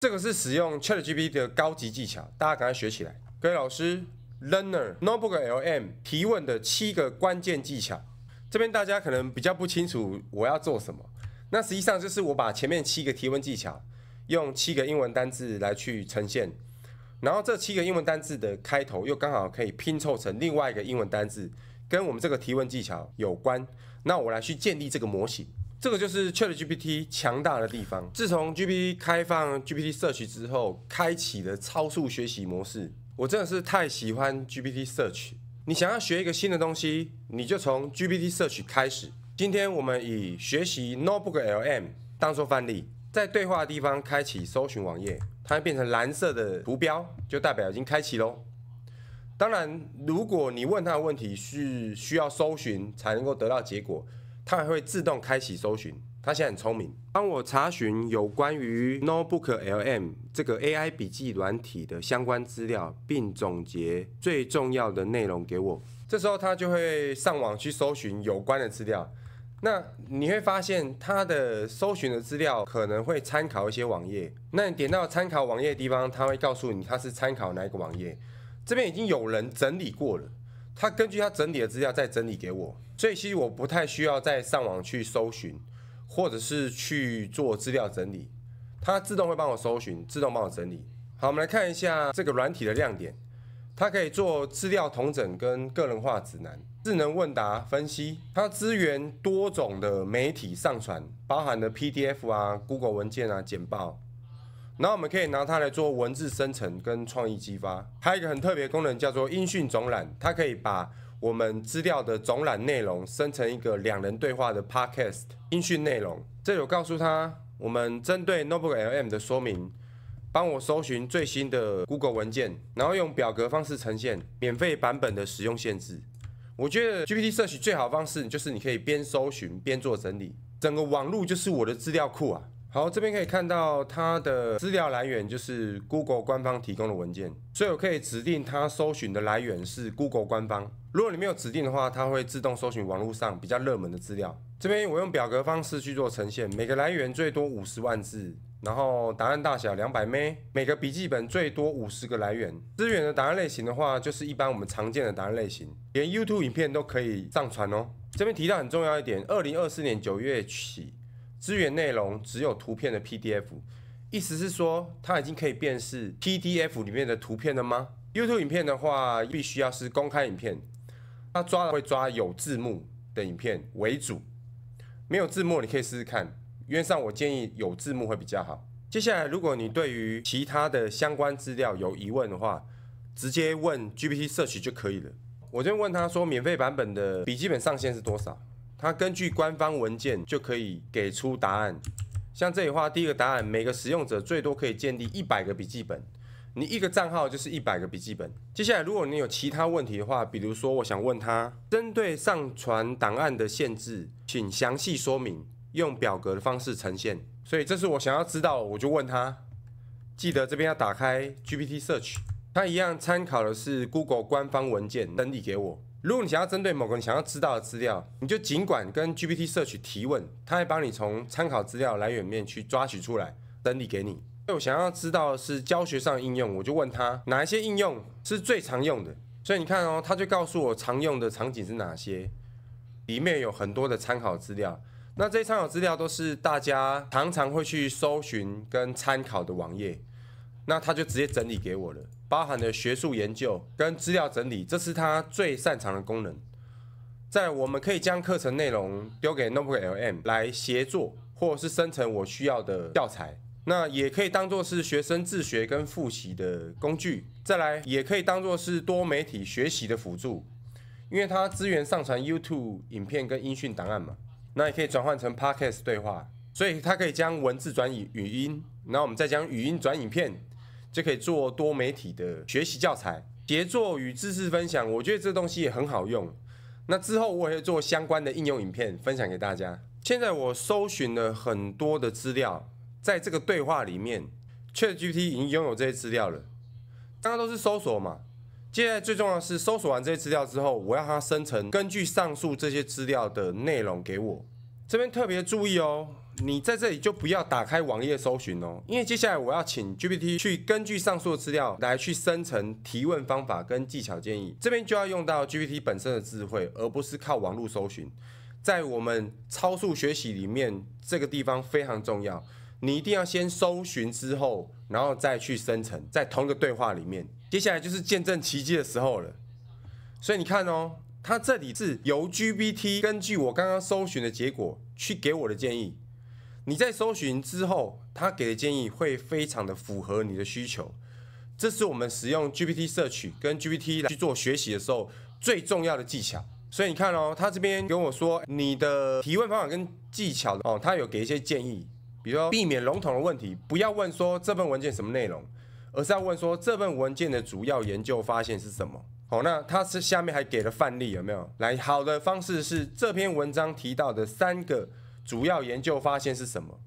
这个是使用 ChatGPT 的高级技巧，大家赶快学起来。各位老师 ，Learner Notebook LM 提问的7个关键技巧，这边大家可能比较不清楚我要做什么。那实际上就是我把前面7个提问技巧，用7个英文单字来去呈现，然后这7个英文单字的开头又刚好可以拼凑成另外一个英文单字，跟我们这个提问技巧有关。那我来去建立这个模型。这个就是 ChatGPT 强大的地方。自从 GPT 开放 GPT Search 之后，开启了超速学习模式。我真的是太喜欢 GPT Search。你想要学一个新的东西，你就从 GPT Search 开始。今天我们以学习 Notebook LM 当做范例，在对话的地方开启搜寻网页，它会变成蓝色的图标，就代表已经开启咯。当然，如果你问它的问题是需要搜寻才能够得到结果，它还会自动开启搜寻，它现在很聪明，帮我查询有关于 Notebook LM 这个 AI 笔记软体的相关资料，并总结最重要的内容给我。这时候它就会上网去搜寻有关的资料。那你会发现它的搜寻的资料可能会参考一些网页，那你点到参考网页的地方，它会告诉你它是参考哪一个网页。这边已经有人整理过了，他根据他整理的资料再整理给我，所以其实我不太需要再上网去搜寻，或者是去做资料整理，它自动会帮我搜寻，自动帮我整理。好，我们来看一下这个软体的亮点，它可以做资料统整跟个人化指南、智能问答分析，它支援多种的媒体上传，包含了 PDF 啊、Google 文件啊、简报。然后我们可以拿它来做文字生成跟创意激发，还有一个很特别的功能叫做音讯总览，它可以把我们资料的总览内容生成一个2人对话的 Podcast 音讯内容。这里我告诉他，我们针对 Notebook LM 的说明，帮我搜寻最新的 Google 文件，然后用表格方式呈现，免费版本的使用限制。我觉得 GPT Search 最好的方式就是你可以边搜寻边做整理，整个网路就是我的资料库啊。好，这边可以看到它的资料来源就是 Google 官方提供的文件，所以我可以指定它搜寻的来源是 Google 官方。如果你没有指定的话，它会自动搜寻网络上比较热门的资料。这边我用表格方式去做呈现，每个来源最多50万字，然后答案大小200 MB， 每个笔记本最多50个来源。支援的答案类型的话，就是一般我们常见的答案类型，连 YouTube 影片都可以上传哦。这边提到很重要一点，2024年9月起，支援内容只有图片的 PDF， 意思是说它已经可以辨识 PDF 里面的图片了吗？ YouTube 影片的话，必须要是公开影片，它会抓有字幕的影片为主，没有字幕你可以试试看，原则上我建议有字幕会比较好。接下来，如果你对于其他的相关资料有疑问的话，直接问 GPT Search 就可以了。我就问他说，免费版本的笔记本上限是多少？它根据官方文件就可以给出答案。像这里话，第一个答案，每个使用者最多可以建立100个笔记本，你一个账号就是100个笔记本。接下来，如果你有其他问题的话，比如说我想问他，针对上传档案的限制，请详细说明，用表格的方式呈现。所以这是我想要知道，我就问他。记得这边要打开 GPT Search， 它一样参考的是 Google 官方文件整理给我。如果你想要针对某个你想要知道的资料，你就尽管跟 GPT Search 提问，它会帮你从参考资料来源面去抓取出来，整理给你。我想要知道的是教学上的应用，我就问他哪一些应用是最常用的。所以你看哦，他就告诉我常用的场景是哪些，里面有很多的参考资料。那这些参考资料都是大家常常会去搜寻跟参考的网页，那他就直接整理给我了。包含了学术研究跟资料整理，这是它最擅长的功能。再我们可以将课程内容丢给 Notebook LM 来协作，或者是生成我需要的教材。那也可以当作是学生自学跟复习的工具。再来，也可以当作是多媒体学习的辅助，因为它支援上传 YouTube 影片跟音讯档案嘛。那也可以转换成 Podcast 对话，所以它可以将文字转语音，然后我们再将语音转影片。就可以做多媒体的学习教材、协作与知识分享，我觉得这东西也很好用。那之后我也会做相关的应用影片分享给大家。现在我搜寻了很多的资料，在这个对话里面 ，ChatGPT 已经拥有这些资料了。刚刚都是搜索嘛，接下来最重要的是搜索完这些资料之后，我要它生成根据上述这些资料的内容给我。这边特别注意哦，你在这里就不要打开网页搜寻哦，因为接下来我要请 GPT 去根据上述的资料来去生成提问方法跟技巧建议，这边就要用到 GPT 本身的智慧，而不是靠网络搜寻。在我们超速学习里面，这个地方非常重要，你一定要先搜寻之后，然后再去生成，在同一个对话里面。接下来就是见证奇迹的时候了。所以你看哦，它这里是由 GPT 根据我刚刚搜寻的结果去给我的建议。你在搜寻之后，它给的建议会非常的符合你的需求。这是我们使用 GPT Search 跟 GPT 来去做学习的时候最重要的技巧。所以你看哦，他这边跟我说你的提问方法跟技巧哦，他有给一些建议，比如说避免笼统的问题，不要问说这份文件什么内容，而是要问说这份文件的主要研究发现是什么。好，那它是下面还给了范例，有没有？来，好的方式是这篇文章提到的3个主要研究发现是什么？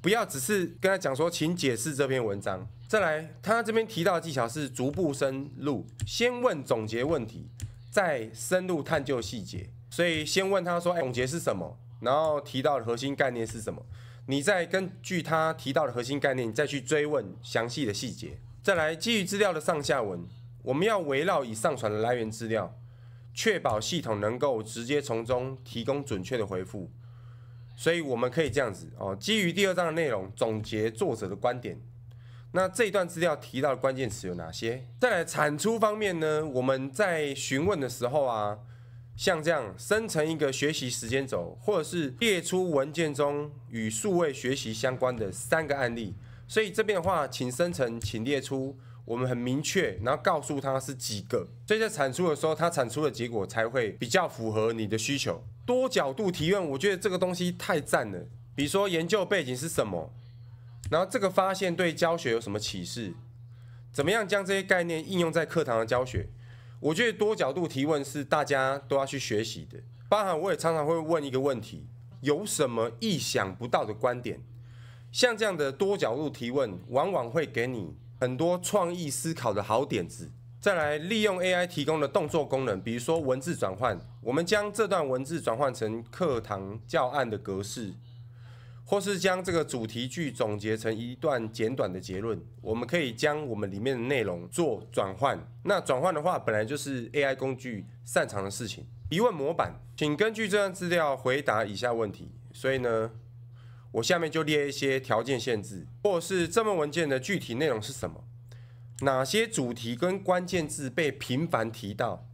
不要只是跟他讲说，请解释这篇文章。再来，他这边提到的技巧是逐步深入，先问总结问题，再深入探究细节。所以先问他说，总结是什么？然后提到的核心概念是什么？你再根据他提到的核心概念，再去追问详细的细节。再来，基于资料的上下文，我们要围绕已上传的来源资料，确保系统能够直接从中提供准确的回复。所以我们可以这样子哦，基于第2章的内容总结作者的观点。那这一段资料提到的关键词有哪些？再来产出方面呢，我们在询问的时候啊，像这样生成一个学习时间轴，或者是列出文件中与数位学习相关的3个案例。所以这边的话，请生成，请列出，我们很明确，然后告诉他是几个。所以在产出的时候，它产出的结果才会比较符合你的需求。多角度提问，我觉得这个东西太赞了。比如说研究背景是什么，然后这个发现对教学有什么启示，怎么样将这些概念应用在课堂的教学。我觉得多角度提问是大家都要去学习的。包含我也常常会问一个问题，有什么意想不到的观点？像这样的多角度提问，往往会给你很多创意思考的好点子。再来，利用 AI 提供的动作功能，比如说文字转换，我们将这段文字转换成课堂教案的格式，或是将这个主题句总结成一段简短的结论。我们可以将我们里面的内容做转换。那转换的话，本来就是 AI 工具擅长的事情。提问模板，请根据这段资料回答以下问题。所以呢，我下面就列一些条件限制，或者是这份文件的具体内容是什么。哪些主题跟关键字被频繁提到？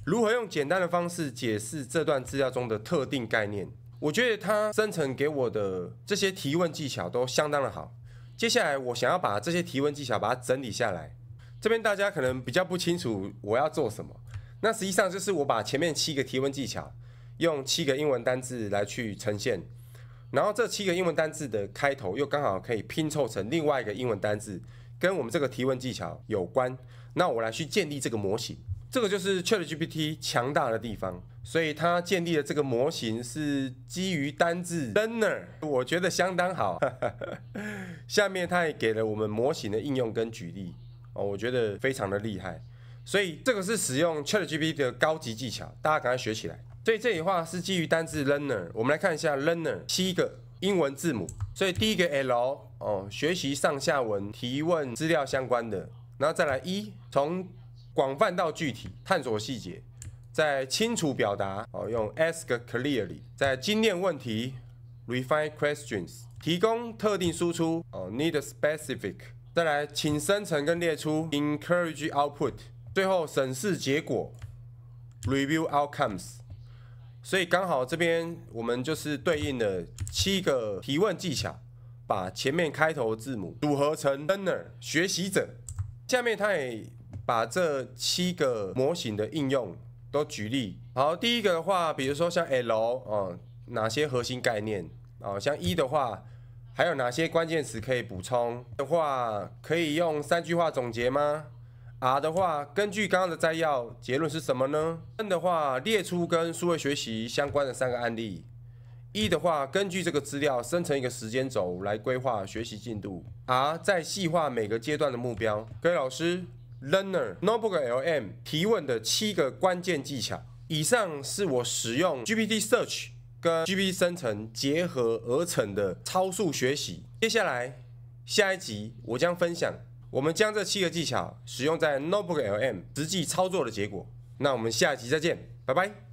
如何用简单的方式解释这段资料中的特定概念？我觉得它生成给我的这些提问技巧都相当的好。接下来我想要把这些提问技巧把它整理下来。这边大家可能比较不清楚我要做什么，那实际上就是我把前面7个提问技巧用7个英文单字来去呈现，然后这7个英文单字的开头又刚好可以拼凑成另外一个英文单字，跟我们这个提问技巧有关，那我来去建立这个模型。这个就是 ChatGPT 强大的地方，所以它建立的这个模型是基于单字 learner， 我觉得相当好。下面它也给了我们模型的应用跟举例，我觉得非常的厉害。所以这个是使用 ChatGPT 的高级技巧，大家赶快学起来。所以这里的话是基于单字 learner， 我们来看一下 learner 7个英文字母。所以第一个 L 学习上下文提问资料相关的，然后再来E，从广泛到具体，探索细节，再清楚表达用 ask clearly， 再精炼问题 refine questions， 提供特定输出need specific， 再来请生成跟列出 encourage output， 最后审视结果 review outcomes。所以刚好这边我们就是对应了7个提问技巧，把前面开头字母组合成 learner 学习者。下面他也把这7个模型的应用都举例。好，第一个的话，比如说像 L 哪些核心概念像E 的话，还有哪些关键词可以补充的话，可以用3句话总结吗？R 的话，根据刚刚的摘要，结论是什么呢？N 的话，列出跟数位学习相关的3个案例。E 的话，根据这个资料生成一个时间轴来规划学习进度。R 再细化每个阶段的目标。各位老师 ，Learner Notebook LM 提问的7个关键技巧。以上是我使用 GPT Search 跟 GPT 生成结合而成的超速学习。接下来下一集我将分享我们将这7个技巧使用在 Notebook LM 实际操作的结果。那我们下集再见，拜拜。